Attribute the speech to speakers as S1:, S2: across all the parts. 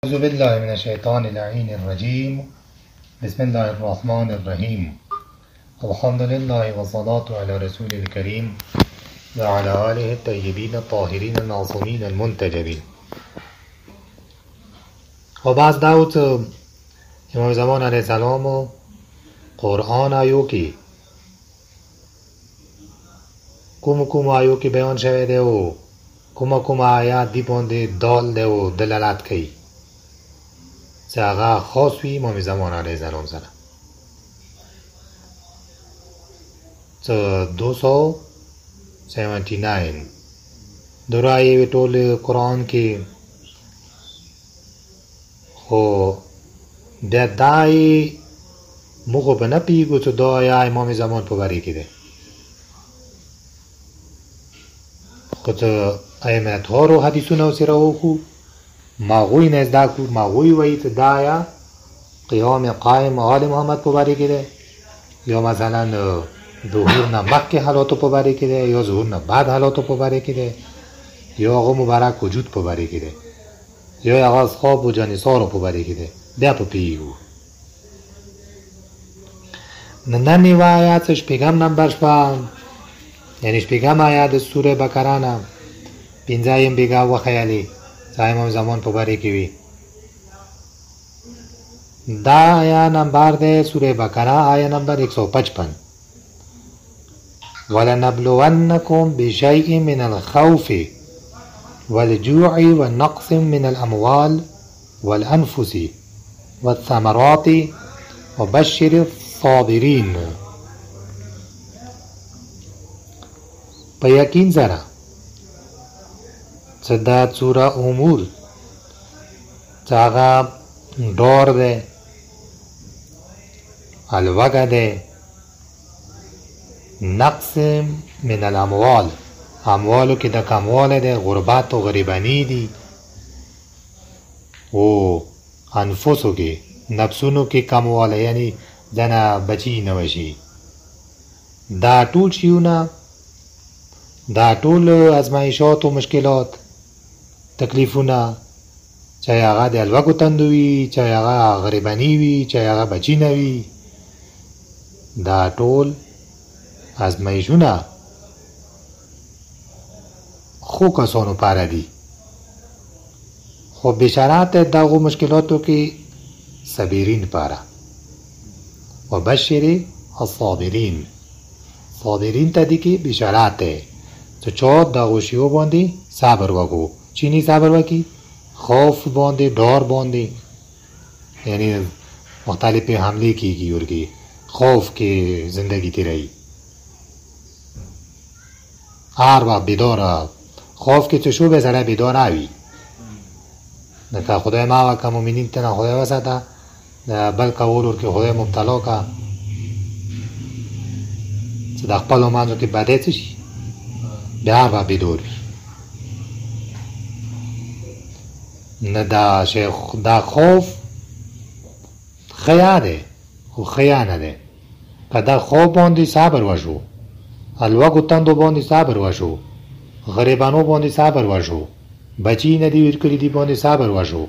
S1: أعوذ بالله من الشيطان اللعين الرجيم. بسم الله الرحمن الرحيم. الحمد لله والصلاة على رسول الكريم وعلى آله الطيبين الطاهرين المعصومين المنتجبين. و بعد دعوت امام زمان علیه السلام و قرآن آیو کی کوم آیو کی بیان شوه ده و کوم آیات دی پونده دال ده و دلالت کی چه هغه خاص وي امام زمان علیه السلام سره. څه 279 درایې ټول قرآن کې خو بیا دای موږ به نه پیږو چې دا یا امام زمان په باره کې دی، خو څه ائمتهارو حدیثونه ورسره وښو، ماغوی نه زده کړو، ماغوی وایي چې دا یا قیام قایم آل محمد په باره کې دی، یا مثلا ظهور نه مخکې حالاتو په باره کې دی، یا ظهور نه بعد حالاتو په باره کې دی، یا هغه مبارک وجود په باره کې دی، یا هغه اصحاب و جانصارو په باره کې دی، بیا په پیږو. نن یوه آیات شپږم نمبر شپه، یعنی شپږم آیات د سوره بقره نه پنځایم بیګا وښیلې چې امام زمان په باره کې وي. دا آیا نمبر دی سوره بقره آیا نمبر 155. وَلَنَبْلُوَنَّكُمْ بِشَيْءٍ مِّنَ الْخَوْفِ وَالْجُوعِ وَالنَّقْصٍ مِّنَ الْأَمْوَالِ وَالْأَنْفُسِ وَالثَّمَرَاتِ وَبَشِّرِ الصَّابِرِينَ. په یقین سره چې دا څوره امور چې هغه ډور دی، الوږه دی، نقص من الاموال، اموالو کې د کمواله دی، غربت و غریبانی دي، او انفسو کې نفسونو کې کمواله، یعنی ځنه بچی نه وشي. دا ټول شیونه، دا ټول ازمایشات و مشکلات تکلیفونه، چاہے هغه د الوږو تندو وي، چاہے هغه غریبانی وي، چاہے هغه بچی نه وي، دا ټول ازمایشونه خو کسانو پاره دي. خو بشارات دغو مشکلاتو کې صابرین پاره. و بشر الصابرین، صابرین ته دي کې بشارات دی چې چا دغو شیو باندې صبر وکړو. چینی صبر وکړي؟ خوف باندې، ډار باندې، یعنی مختلفې حملې کېږي ورګې خوف کې زندگی تیروي، هر وخت بیداره. خوف کې چې شو به سړی بیدار نه وي، لکه خدای ما وکړه مؤمنین ته نه خدای وساته، د بل کولو کې خدای مبتلا که چې د خپلو منځو کې بدۍ څه شي، بیا هر وخت بیدار وي. نه دا خوف خیا دی خو خیا نه دی. که دا خوف باندې صبر وشو، الوږو تندو باندې صبر وشو، غریبانو باندې صبر وشو، بچی نه دی ورکړي دی باندې صبر وشو،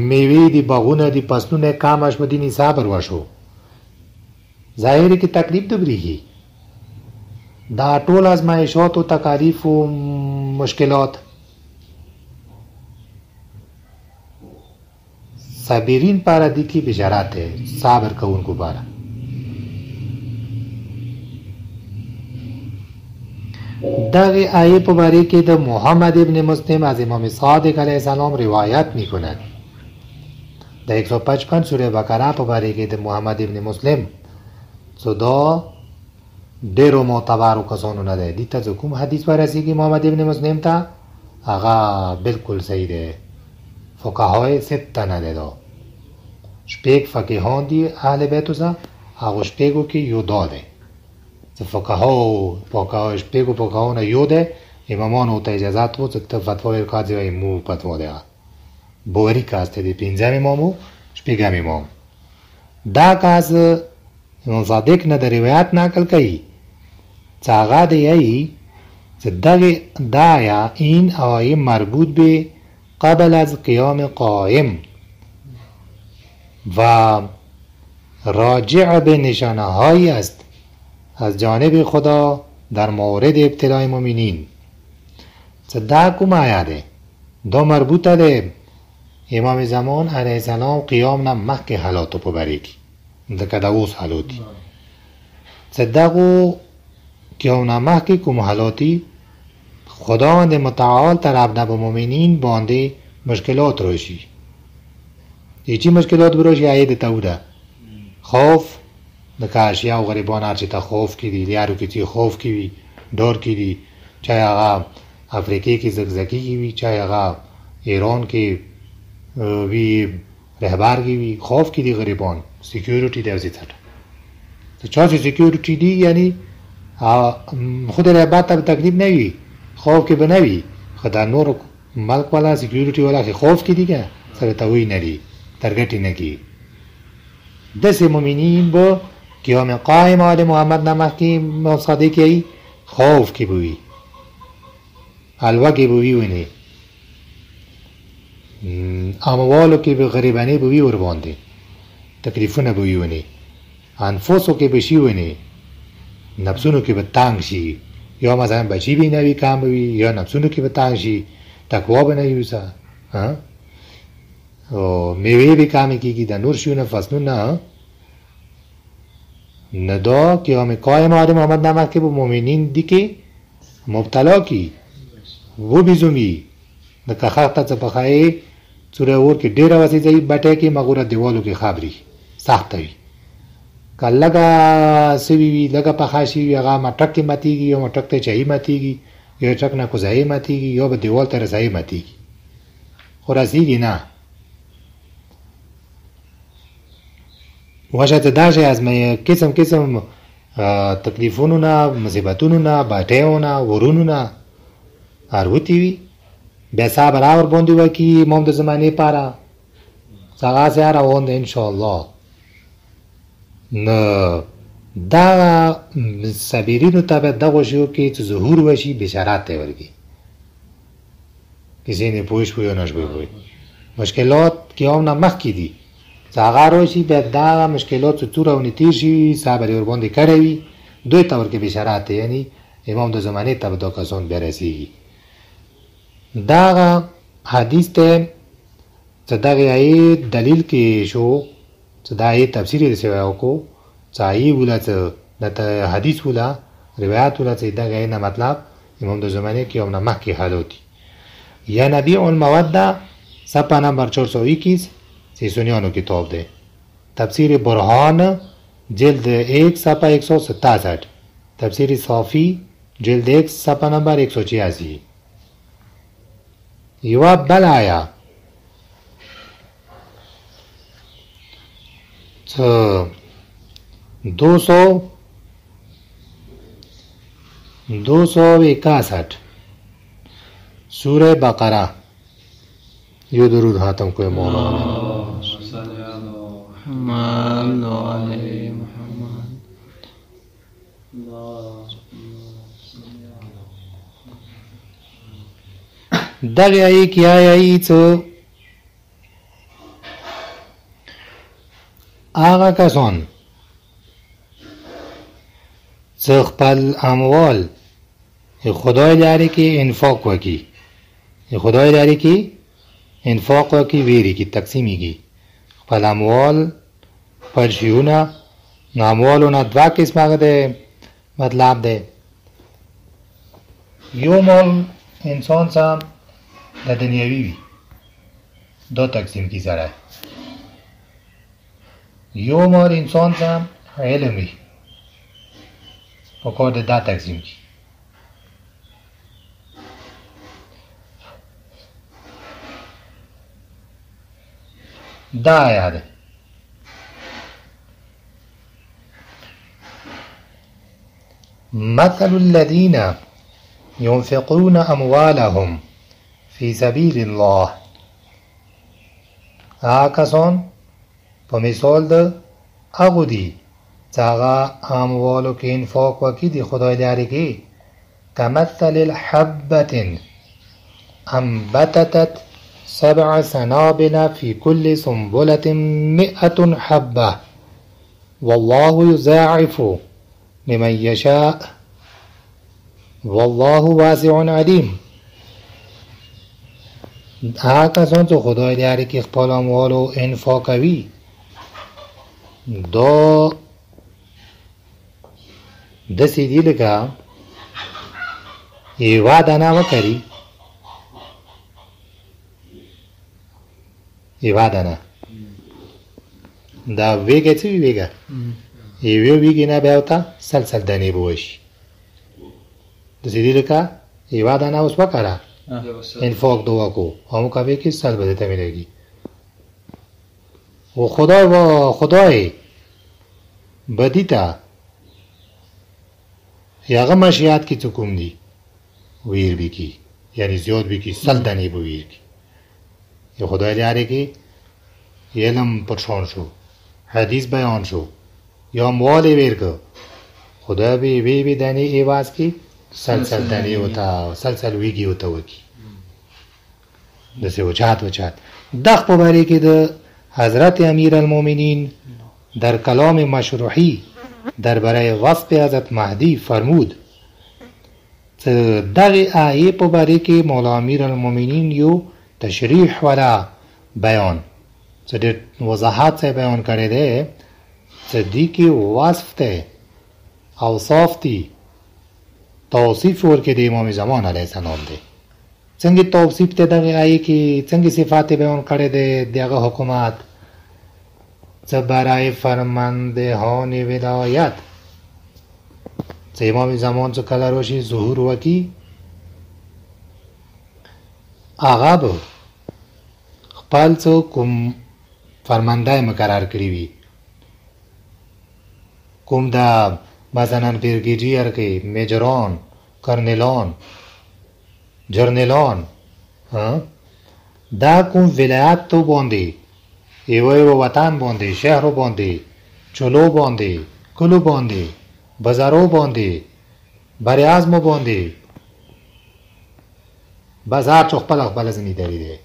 S1: میوې دی باغونه دی فصلونه کم شو دیني صبر وشو، ظاهر کې تکلیف دبریږي. دا ټول ازمایشات و تکالیف و مشکلات صابرین پاره دي کې بشارات ہے، صبر کوونکو پاره. دغه آیه په باره کې د محمد ابن مسلم از امام صادق علیه السلام روایت می‌کند. د 155 سوره بقره په باره کې د محمد ابن مسلم صدا ډیرو معتبرو کسانو نه دی. دي ته کوم حدیث ورسیږي محمد ابن مسلم ته، هغه بالکل صحیح دی. فقهای سته نه دی، دا شپږ فقیهان دي اهل بیتو سه، هغو شپږو کې یو دا دی چې فقها شپږو فقهاو نه یو دی. امامانو ته اجازت و چې ته فتوا ورکړه چې مو فتوا دی بوری کاسته دی، پنځم امام و شپږم امام. دا کاس امام صادق نه د روایت نقل کوي چې هغه دی چې دا آیا این آیه مربوط به قبل از قیام قائم و راجع به نشانه هایی است از جانب خدا در مورد ابتلای مؤمنین. دا کوم آیا ده؟ دا مربوطه ده امام زمان علیه السلام قیام نه مخکې حالاتو په باره کې لکه د اوس حالات دي. دغو قیام نه مخکې کوم حالات دي خداوند متعال طرف نه به مؤمنین باندې مشکلات راشي. چی مشکلات براشي عید ته وده خوف د کاشیا او غریبان هر چې ته خوف کې دي لیارو کې چې خوف کې وي ډور کې دي چاہے هغه افریقې کې زگزگی کې وي چاہے هغه ایران کې وی رهبر کې وي خوف کې دي غریبان سکیورټي دی ځته ته چا چې سکیورټي دی یعنی خود رهبر ته تکلیف نه وي خوف کې بنوي خدای نور ملک والا سکیورټي والا کې خوف کې دي که سره ته وی نه دي ترګټي نه کی دس مومنین با قیام قائم آل محمد نمک کی مصادی کی خوف کی بوی حلوه کی بوی ونی اموالو کی به غریبانی بوی ور باندې تکلیفونه بوی ونی انفسو کی بشی ونی نفسونو کی به تنگ شي یا مثلا بچی بی نوی کم بوی یا نفسونو کی به تنگ شي تقوا بنوی وسه ها او میوه به کمی کیږي د نور شونه فصلونه نه دا قیام قائم آل محمد نمک که به مؤمنین دی که مبتلا کی वो भी जुमी न कखाता चपखाए चुरे और के डेरा वसी जाई बटे के मगुरा देवालों के खाबरी साख्त हुई का लगा सिवी लगा पखाशी या मटक के मतीगी या मटक ते चाहिए मतीगी या टक ना कुजाई मतीगी या ब देवाल ते रसाई मतीगी खुरासीगी ना واشات داشه از مې قسم قسم تکلیفونو نه مصیبتونو نه باټیو نه ورونو نه اروتی وي بیا صبر اور باندې وکي امام د زمانه پاره څنګه سره روان دي ان شاء الله نه دا صابرینو ته دغه شو کې چې ظهور وشي بشارت ورګي کسی نه پوښ پوی نه شوی مشکلات قیام نه مخ کی دي څنګه راشي به دا مشکلات څو تور او نتیر شي صبر ور باندې کړی دوی تور کې بشارت یعنی امام د زمانه ته د کسان برسي دا حدیث ته صدقه ای دلیل کې شو صدای تفسیر دې سوي کو چای ولا ته د حدیث ولا روایت ولا ته دا غي نه مطلب امام د زمانه کې هم نه مخکې حالوتی یا نبی الموده صفحه نمبر 421 سیسونیانو کتاب ده تفسیر برهان جلد 1 صفحه 167 تفسیر صافی جلد 1 صفحه نمبر 186 یوا بل آیا تو 261 سوره بقره یو درود حاتم کوئی مولانا دغه ای کیا ای څو هغه کسان چې خپل اموال خدای لري کې انفاق وکي خدای لري کې انفاق وکي ویری کې تقسیمي کې خپل اموال پر شیونه اموالونه دوا قسمه ده مطلب ده یو مال انسان سم د دنیاوی وی دو تقسیم کی سره یو مال انسان سم علمی وکړه دا تقسیم کی دا یاد مثل الذين ينفقون أموالهم في سبيل الله آکسان په مثال د هغو دي چې هغه اموالو کې انفاق وکړي د خدای لارې کې کمثل الحبة انبتت 7 سنابل في كل سنبلة 100 حبة والله يضاعف لمن يشاء والله واسع علیم. هغه کسان چې خدای لري کې خپل اموالو انفاق کوي دا داسې دي لکه یوه دانه وکري، یوه دانه دا ویګه څه وي ویګه یوه ویګې نه بیا ورته سلسل دانې به وشي. داسې دي لکه یوه دانه اوس وکړه انفاق دو کو هم کبھی کس سال بدلتا ملے گی. و خدای بدی تا یاغه مشیات کی چکم دی ویر بھی کی یعنی زیاد بھی کی سلطنی بو ویر کی. یا خدای لیاره کی علم پرشان شو، حدیث بیان شو یا موالی ویر که خدای بی دنی ایواز کی سلسل دنی ہوتا سلسل ویگی ہوتا وکی دسه وچات دخ پباری که ده حضرت امیر المومنین در کلام مشروحی در برای وصف حضرت مهدی فرمود دغی آیه پباری که مولا امیر المومنین یو تشریح ولا بیان ده وضاحت سے بیان کرده دی که وصف ده اوصاف دی توصیف ورکه د امام زمان علیه السلام دی. څنګه توصیف ته دغه آیه کې څنګه صفات بیان کړي دي دغه حکومت څه برای فرماندهان ولایت چې امام زمان څخه کله روشي ظهور وکي هغه به خپل کوم فرمانده مقرر کړی وي کوم دا مثلا برگیجیر کې میجران کرنلان جرنلان دا کوم ولایت تو باندې ایوه وطن باندې شهر باندې چلو باندې کلو باندې بازارو باندې بر اعظم باندې بازار چو خپل زمینداری دی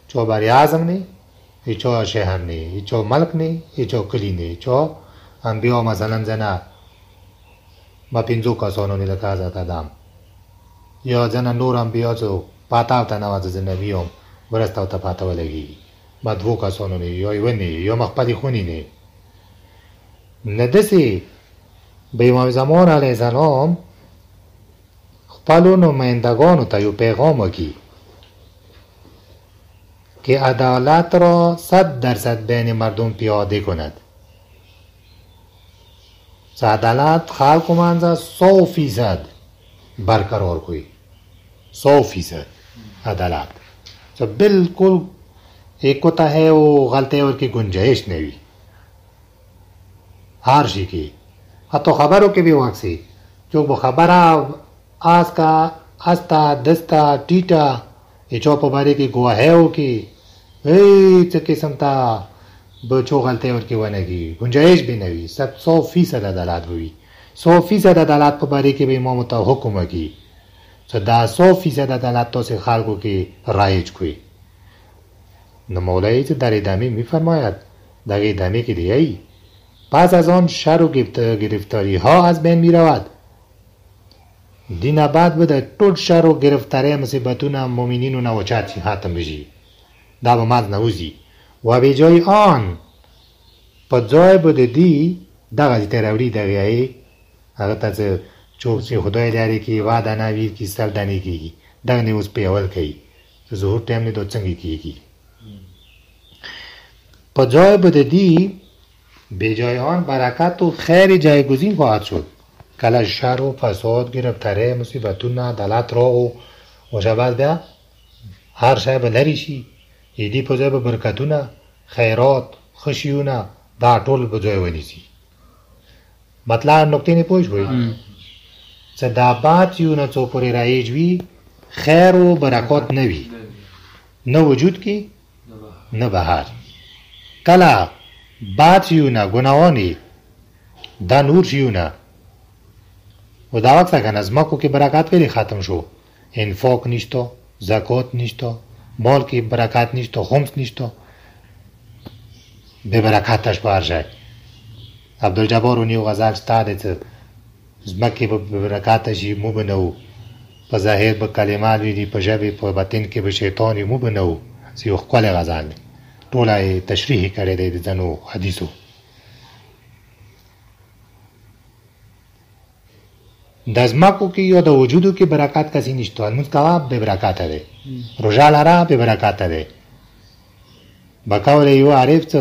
S1: چو بر اعظم نه هیچو شهر نه هیچو ملک نه هیچو کلی نه چو انبیا مثلا زنه ما 5 کسانو نه لکه حضرت آدم یا زنه نور انبیا چو پاتا تا نواز زنبیوم ورستاو تا پاتا ولگی ما 2 کسانو نه یا ایونه یا مخپلی خونی نه ندسی به امام زمان علیه السلام خپلو نمایندگانو تا یو پیغام کی که عدالت را 100% بین مردم پیاده کند. عدالت خلق منزه 100% برقرار کوي 100% عدالت तो बिल्कुल एक होता है वो गलती और की गुंजाइश नहीं हुई हर चीज की तो खबरों के भी वक्त से जो वो खबर आज का आस्ता दस्ता टीटा ये चौप बारी की गुआ है वो की किस्म था बच्चों गलती और की वन की गुंजाइश भी नहीं हुई सब 100% अदालत हुई 100% अदालत पर बारी की भी इमामत हुक्म की सदा 100% अदालत तो से खालकों की राइज हुई न मौलाई से दारी दामी में फरमाया दागी दामी की दियाई पास از آن شر و گرفتاری ها از بین می رود دین بعد بده ټول شر و گرفتاری مصیبتونه مؤمنین و نوچات ختم بشي دا به ماز نوزی و به جای آن په ځای بده دی دغه تراوری دغه هغه ته چوک خدای لري کی وعده نوی کی سلطنی کی دغه نیوز په اول کوي ظهور ټیم نه دوت څنګه کیږي په ځای بده دی به جای آن برکت و خیر جایگزین خواهد شد کله شر و فساد گرفتاری مصیبتونه عدالت را و شبه بیا هر شای به لری شي ایدی په ځای به برکتونه خیرات خوشیونه دا ټول په ځای ونیسي مطلب نکته نه پوه شوئ چې دا بات یو نه څو پورې رایج وي خیر و برکات نه وي نه وجود کې نه بهر کله بات یو نه گناهانی دا نور شیو نه و دا وقت کنه از مکو که برکات ولی ختم شو انفاق نیشتا زکات نیشتا مال کې برکات نشته، خمس نشته، به برکاتش بارجای. عبدالجبار ونیو غزال ستاده څه زمکې به برکات شي مو به نه وو، په ظاهر به کلمات وي، په ژبې په باطن کې به شیطان وي، مو به نه وو. یو ښکلی غزال دی، ټوله یې تشریح کړی دی د ځینو حدیثو. د ځمکو کې یا د وجودو کې برکات کسې نشته. لمونځ کوه بې برکاته دی، روژه لره بې برکاته دی. به کولی یو عارف څه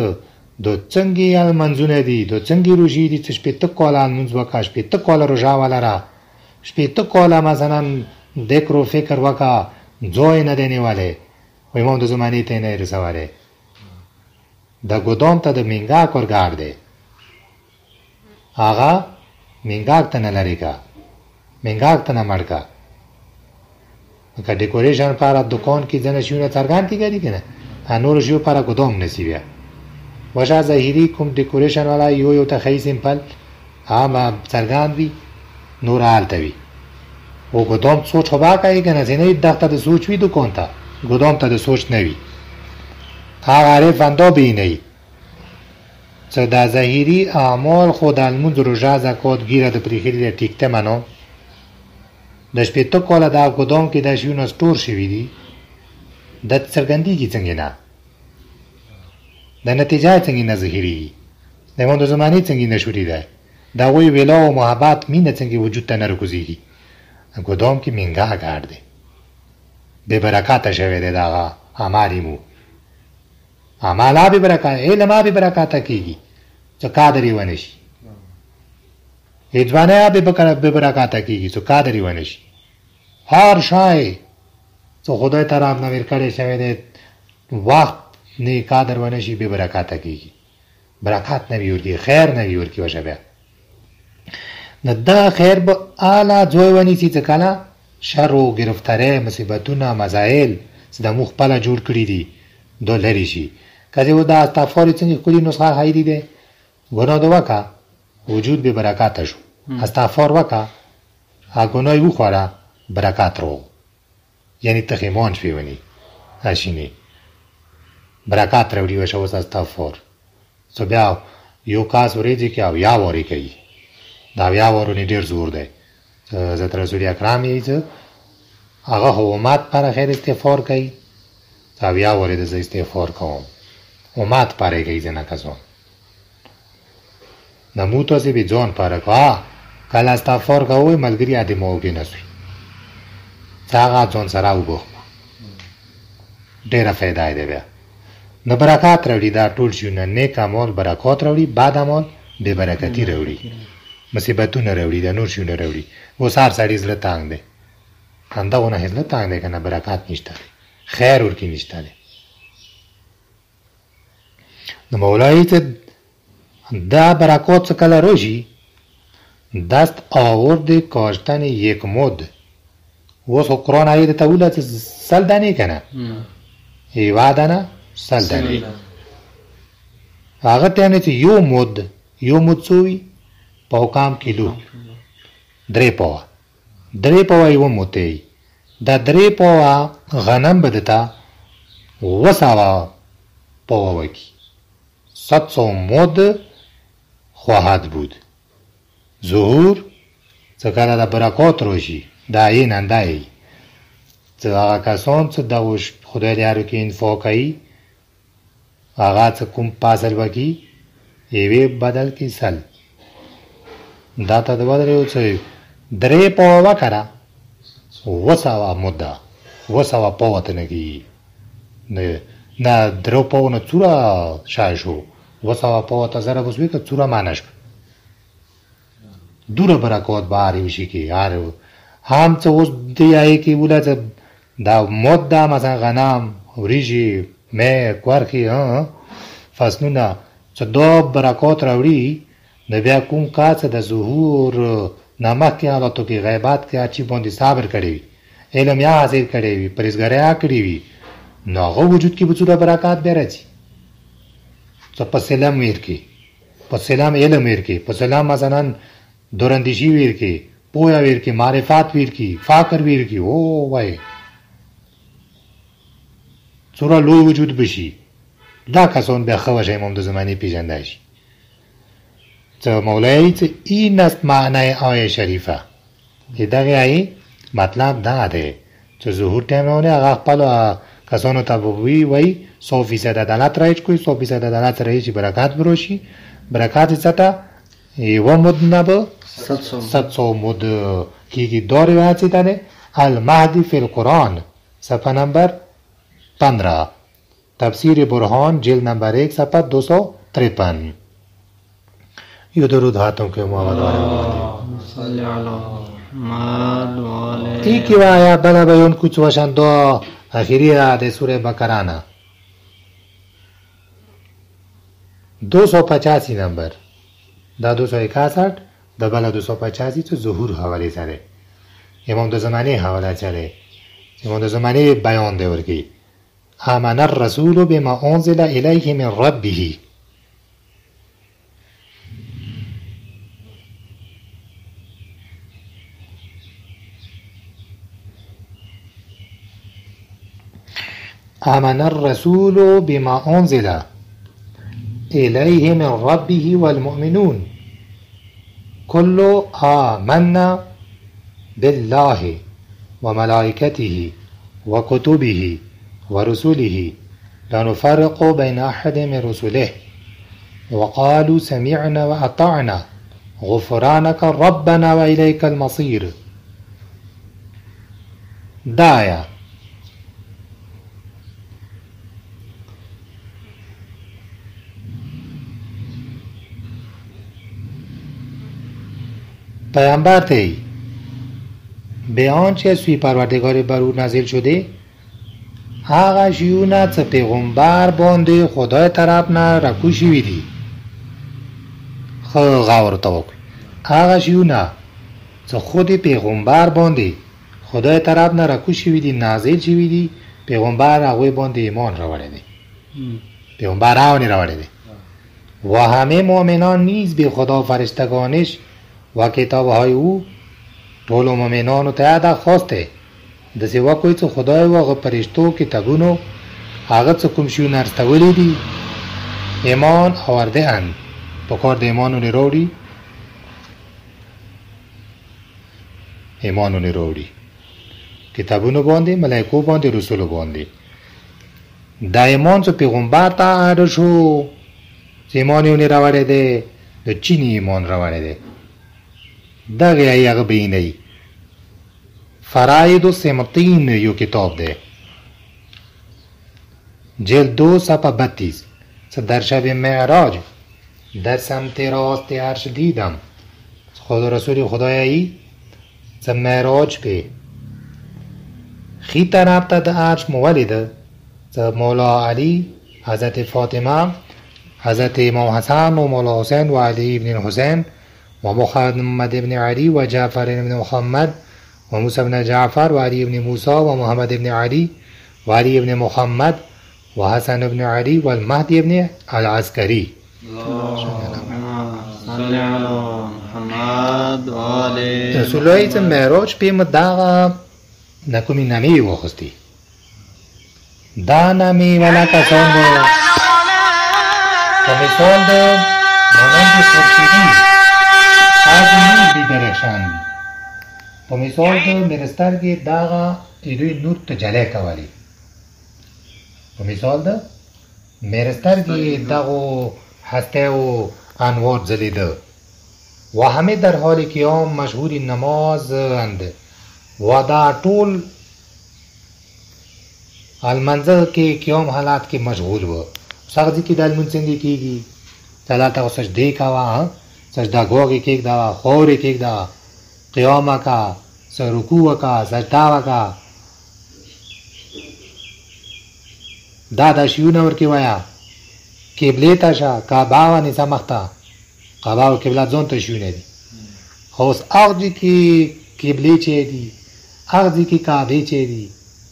S1: دو څنګې لمونځونه دي، دو څنګې روژې دي، څه شپېته کاله لمونځ وکړه، شپېته کاله روژه ولره، شپېته کاله مثلا ذکر و فکر وکړه، ځای نه دی نیولی، خو امام د زمانې ته یې نه رسولی. د ګودام ته د مینګاک ورګاډ دی، هغه مینګاک ته نه لرې که، مینګاک ته نه مړ که. که ډیکوریشن پاره دکان کې ځینې شیونه څرګند دي که دي که نه، نورو شیو پاره ګودام نسی بیا. وشه ظاهري کوم ډیکوریشن والا یو ته ښایي سمپل هغه څرګند وي، نور هلته وي. و ګودام سوچ خو به کوي که نه، ځینې دغه ته د سوچ وي دکان ته، ګودام ته د سوچ نه وي. هغه عارف اندا بینی څه دا ظاهري اعمال خو د لمونځ روژه زکات ګیره د پرېښلي دی ټیک ته منو. د شپېته کاله دا ګودام کې دا شیونه سټور شوي دي، دا څرګندېږي څنګه نه، د نتیجه څنګه نه ظاهرېږي، د امام د زمانې څنګه نه شوري دی، د هغوی ویلا او محبت مینه څنګه وجود ته نه راکوزېږي. ګودام کې مینګا ګاډ دی، بې برکاته شوی دی دغه اعمال مو. اعمال بې برکاته، علم بې برکاته کېږي چې قادر یې ونه شي. هجوانه بې برکاته کېږي چې قادر یې ونه شي. هر شی چې خدای طرف نه ورکړی شوی دی وخت نه قادر ونه شي، بې برکاته کېږي. برکات نه وي ورکړي، خیر نه وي ورکړي. وشه بیا نو دا خیر به اعلی ځای ونیسي چې کله شر و ګرفترۍ، مصیبتونه، مزایل چې د مو خپله جوړ کړي دي دا لرې شي. که چې و دا استغفار یې څنګه ښکلي نسخه خیري دی، ګناه دې وکړه وجود بې برکاته شو، استغفار وکړه هغه ګناه یې وخوړه برکات راغو، یعنې ته خیمان شوې ونې اشینې برکات راوړي. وشه اوس استغفار څو بیا یو کاس ورځې کې اویا وارې کوي، د اویا وارو نه ډېر زور دی. حضرت رسول اکرم یې څه هغه امت پاره خیر استغفار کوي، اویا وارې د زه استغفار کوم، امت پاره کوي ځینې کسان. نه مو تاسې به ځان پاره کوه، کله استغفار کوئ ملګري عادي مو کې نه سوي، څه هغه ځان سره وبخمه، ډېره فایده یې دی. بیا نه برکات راوړي دا ټول شیونه، نیک اعمال برکات راوړي، بد اعمال بې برکتي راوړي، مصیبتونه راوړي، د نور شیونه راوړي. اوس هر سړي زړه تنګ دی، همدغونه یې زړه تنګ دی که نه، برکات نشته دی، خیر ورکې نشته دی. نو مولایي ته دا برکات څه کله راشي، دست آورد کاشتن یک مد. اوس خو قرآن آیه ته ویله چې سل دانې که نه، یوه دانه سل دانې. هغه ته یعنې چې یو مد څو وي، پاو کام کیلو، درې پاوه، درې پاوه یوه مد ته وي. دا درې پاوه غنم به دته 200 پاوه وکړي، 700 مد خواهد بود. ظهور څه کله د برکات راشي، دا یې ننده یې چې هغه کسان چې د خدای لارو کې انفاق کوي، هغه څه کوم پاسل وکړي یوې بدل کې سل. دا ته د ودرېو چې درې پاوه وکړه 200 مده، 200 پاوه ته نه کېږي، نه درو پاوه نه څوره شای شو، 200 پاوه ته ضرب وسوي که څوره معنی شو. دوره برکات به هر یو شي کې، هر هم څه اوس دې آیې کې ویله چې دا مد ده، مثلا غنم، وریژې، مې، کورخې، فصلونه چې دا برکات راوړي. نو بیا کوم کار چې د ظهور نه مخکې حالاتو کې غیبت کې هر چي باندې صبر کړی وي، علم یا حاصل کړی وي، پرهیزګاري کړې وي، نو هغه وجود کې به څومره برکات بیا راځي. چې په سلام ویر کې، په سلام علم ویر کې، په سلام مثلا دوراندیشي ویر کې، پویا ویر کې، معرفت ویر کې، فقر ویر کې، او وای څومره لوی وجود بشي دا کسان بیا ښه وشه امام د زمانې پیژندی شي. څه مولوی څه این است معنی آیه شریفه چې دغې آیې مطلب دا دی چې ظهور ټایم راغلی هغه خپلو کسانو ته به وایي 100% عدالت رایج کوي 100% عدالت سره چې برکات به راشي. برکات یې څه ته یوه مد نه به 700 مد کېږي. دا روایت څه ته دی المهدی فی القرآن صفحه نمبر 15 تفسیر برهان جلد نمبر 1 صفحه 253. یو درود هاتم که محمد
S2: صلی علی محمد
S1: ای که آیا بلا بیان کچ وشن دو اخیری ده سوره بقره نه 285 نمبر دا 261 دا بلا 285 تو ظهور حواله سره امام د زمانه حواله چره امام د زمانه بیان دی ورکی آمن الرسول بما انزل الیه من ربه. آمن الرسول بما انزل الیه من ربه والمؤمنون كل آمنا بالله وملائكته وكتبه ورسله لا نفرق بين أحد من رسله وقالوا سمعنا وأطعنا غفرانك ربنا وإليك المصير. دایا پیامبر تی به آنچه سوی پروردگار بر او نازل شده هغه شیونه څه پیغمبر باندې خدای طرف نه راکو شوي دي. ښه غور ورته وکړئ هغه شیونه څه خود پیغمبر باندې خدای طرف نه راکو شوي دي نازل شوي دي پیغمبر هغوی باندې ایمان راوړی دی پیغمبر هغه راوړی دی و همه مؤمنان نیز به خدا و فرشتگانش و کتابهای او ټولو مؤمنانو ته دا خواسته د سیوا کوئی څه خدای و هغه فرشتو کتابونو هغه څه کوم شیونه استولی دي ایمان آورده اند په کار د ایمانونه راوړي ایمانونه راوړي کتابونو باندې ملائکو باندې رسولو باندې دا ایمان څه پیغمبر ته اړ شو چې ایمانونه راوړی دی د چینی ایمان راوړی دی دغه یې هغه بینی فرائد و سمتین یو کتاب ده جلد 2 صفحه 32 در شب معراج در سمت راست عرش دیدم خدا رسول خدایی ز معراج به خی طرف تا د عرش مولده ز مولا علی حضرت فاطمه حضرت امام حسن و مولا حسین و علی ابن حسین و محمد ابن علی و جعفر ابن محمد و موسی ابن جعفر و علی ابن موسی و محمد ابن علی و علی ابن محمد و حسن ابن علی و المهدی ابن العسکری.
S2: صلی علی محمد و آله
S1: رسول الله ته معراج په مدغه نکومی نمی واخستی دا نمی ولا کسان دو کمیسان دو مانند خورشیدی از نور بیدرخشند په مثال د مرسترګې داغه ایدوی نور ته جلی کولی په مثال د مرسترګې داغو هسته و انوار ځلیده و همه در حال قیام مشهور نماز اند و دا ټول المنزل کې قیام حالات کې مشغول و سغزی کې د المنځ څنګه کېږي چلاته او سجدې کوه سجده ګوګې کېږده خورې کېږده قیام کا رکوع کا سجده وکا دا شیونه ورکی ویا قبله ته شه کعبه ونې سمخته کعبه او قبله ځون ته شیونه دي خو اوس هغه ځای کې قبلې چې دي هغه ځای کې کعبې چې دي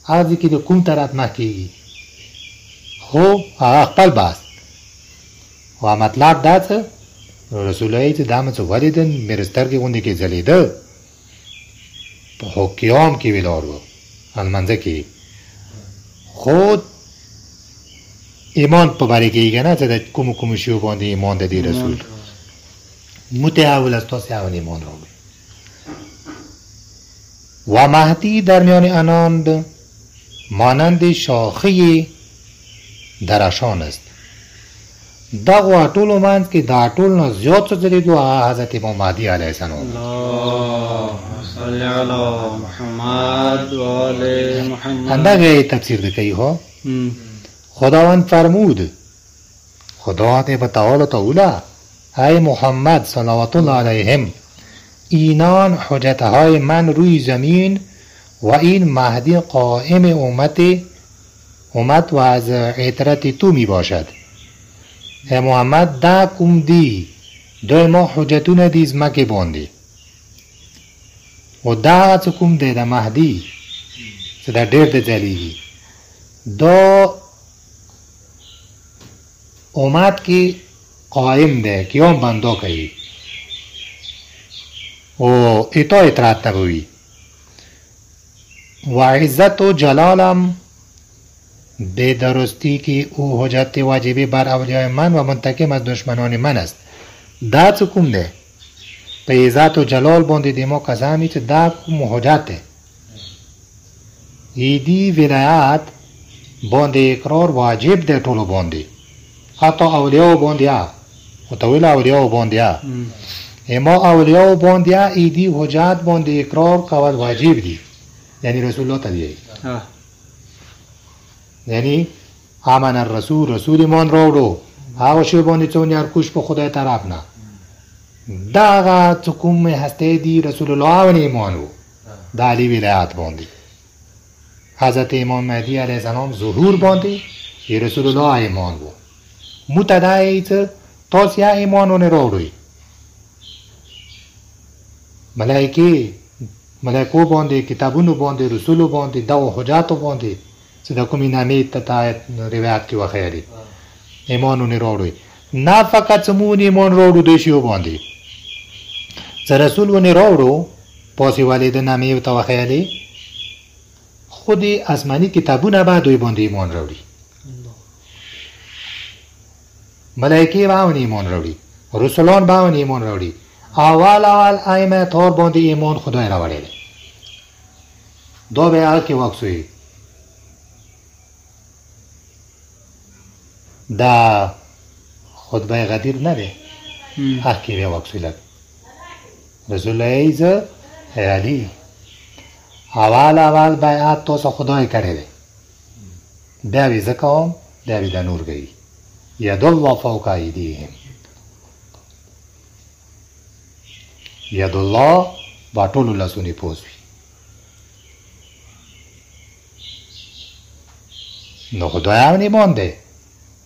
S1: هغه ځای کې د کوم طرف مخ کېږي خو هغه خپل بحث و مطلب دا څه رسول الله چې دا څه ولیدن مې سترګې غوندې کې ځلېده په قیام کې ویلار و المنځه کې خود ایمان په باره کې کنه چې د کوم شیو باندې ایمان د دې رسول متعاول است تاسو اون ایمان راوړي و مهدی در میان آنان مانند شاخه درشان است دغه ټول منځ کې دا ټول نه زیات څه لري دوه حضرت امام مهدی علیه السلام
S2: اللهم صل علی محمد و آل محمد
S1: اندازه تفسیر دکایی ها خداوند فرمود خدا به تعالی تعالی ای محمد صلوات الله علیهم اینان حجتهای من روی زمین و این مهدی قائم امت و از عطرت تو می باشد ای محمد دا کم دی دوی ما حجتون دیز مکه باندی و دا چه کم دی دا مهدی چه دا دیر دی جلیگی دا امت کی قائم دی کیام بندا کهی و ایتا اطرات نبوی و عزت و جلالم به درستی که او حجت واجبی بر اولیاء من و منتقم از دشمنان من است دا چه کم ده به عزت و جلال بانده دیما قسمی چه دا کم حجت ایدی ولایت بانده اقرار واجب ده طولو بانده حتی اولیاء و بانده ها متویل اولیاء و بانده ها اما اولیاء و بانده ها ایدی حجت بانده اقرار قول واجب دی یعنی رسول الله تلیه یعنی آمن الرسول رسول ایمان راوړو هغه شی باندې څو یار کوش په خدای طرف نه دا کوم هسته دی رسول الله باندې ایمان وو د علی ولایت باندې حضرت امام مهدی علیه السلام ظهور باندې یې رسول الله ایمان وو متدای ته تاسو یې ایمانونه راوړئ ملائکو باندې کتابونو باندې رسولو باندې دا حجات باندې چې د کومې نامې ته روایت کې وخیري ایمانونه راوړئ نه فقط زمون ایمان راوړو د شیو باندې چې رسولونه راوړو پاسې والد نامې ته وخیري خود آسمانی کتابونه به دوی باندې ایمان راوړي ملائکه باندې ایمان راوړي رسولان باندې ایمان راوړي اول ائمه طور باندې ایمان خدای راوړي دو به هغه کې وکسوي دا خطبه غدیر نده حقی به وکسوی لگ رسول ایزه علی اول بیعت تو سا خدای کرده بیاوی زکام بیاوی دا نور گئی ید الله فوق ایدیهم ید الله با طول لسونی پوزوی نو خدای هم نیمان ده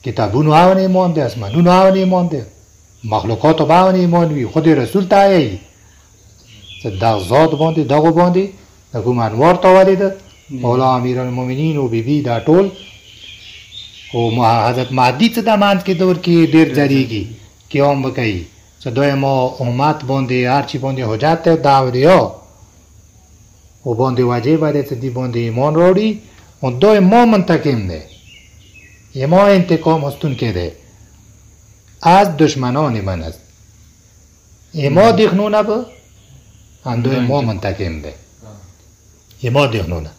S1: کتابونو آون ایمان ده اسمانونو آون ایمان ده مخلوقاتو باون ایمان وی خود رسول تایهی دا ذات باندې دغه باندې د کوم انوار تاوالي ده مولا امیر المؤمنین او بیبي دا ټول او حضرت مهدی څه د مانځ کې دور کې ډیر جریږي قیام وکړي چې دوی مو امت باندې هر چی باندې حجت دا ودیو او باندې واجب دی چې دی باندې ایمان وروړي او دوی مو منتقم ده ما انتقام هستون که ده از دشمنان من است ما دیخنونه با اندوی ما منتقم ده ما دیخنونه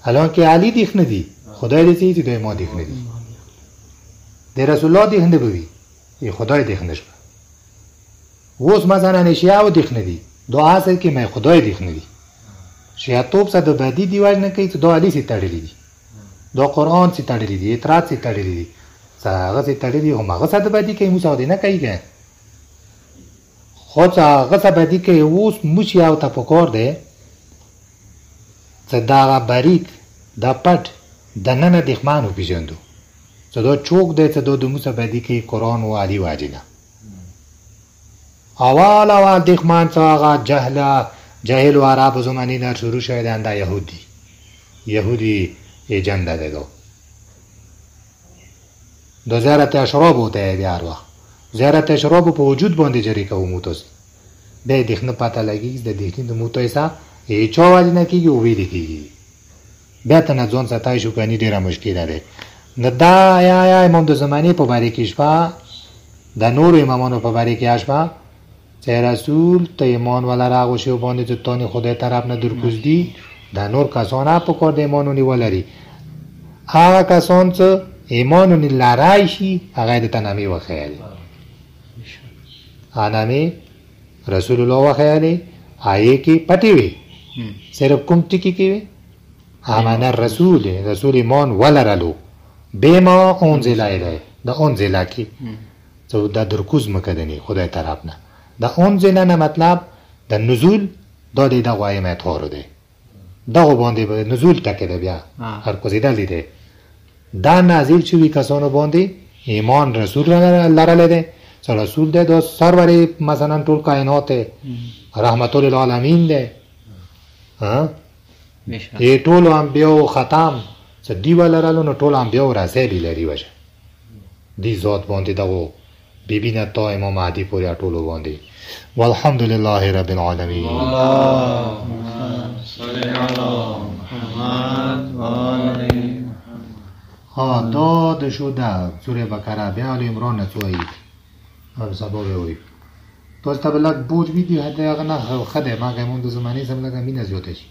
S1: الان که علی دیخنه دی خدای دیسی دوی ما دیخنه دی ده رسول الله دیخنه بوی ای خدای دیخنش با وز مثلا شیعه و دیخنه دی دو اصل که من خدای دیخنه دی شیعه توب سا دو بدی دیواج نکی تو دو علی سی تڑلی دی دا قرآن سی تړلی دی اطاعت سی تړلی دی هغه سی تړلی دی هم هغه څه د بدی کوي موسی نه کوي که خو هغه څه بدی کوي اوس موږ یو ته پکار دی چې دا باریک دا پټ د ننه دښمن وپېژندو چې دا چوک دی چې دا د موسی بدی کوي قرآن و علی واجنه اول دښمن چې هغه جاهل و عرب زمانی در شروع شدن دا یهودی ایجان داده دو زیارت اشراب ہوتا ہے بیار وقت زیارت اشراب په وجود باندې جری کوو موتوس به دیخنه پته لګي د دیخنه د موتو ایسا ای چا والی نه کیږي او ویل کیږي بیا ته نه ځون ساتای شو کني ډیره مشکل ده نو دا یا امام دو زمانی په باره کې شپه د نور امامانو په باره کې شپه چې رسول ته ایمان ولا راغوشي باندې چې تانی خدای طرف نه درکوز دی دا نور کسان په کار د ایمانونی ولري هغه کسان چې ایمانونی لرای شي هغه د تنامی و خیال انامی رسول الله و خیال آیه کې پټي وي صرف کوم ټکی کې وي آمن رسول ایمان ولرلو بما انزل الیه دا انزل کی چې دا درکوز مکدنی خدای طرف نه دا انزل نه مطلب د نزول دا د غوایمه تور دی دا باندې به نزول تکده بیا هر کوزیدل دی دا نازل شوی کسانو باندې ایمان رسول لرل دی چې رسول دی دا سرور مثلا ټول کائنات رحمت للعالمین دی ها ای ټول انبیاء ختم چې دیو لرلو نو ټول انبیاء رسول لري وجه دی ذات باندې دا ببینه تا امام مهدی پورې ټولو باندې والحمدلله رب العالمین
S2: اللهم صل علی محمد و آل
S1: ها داد شده سوره بقره بیا آل عمران نتوایی هم سبا بهوی تو از تبلک بود بیدی حتی اغنه خده ما قیمون دو زمانی سم لگه مین از یوتشی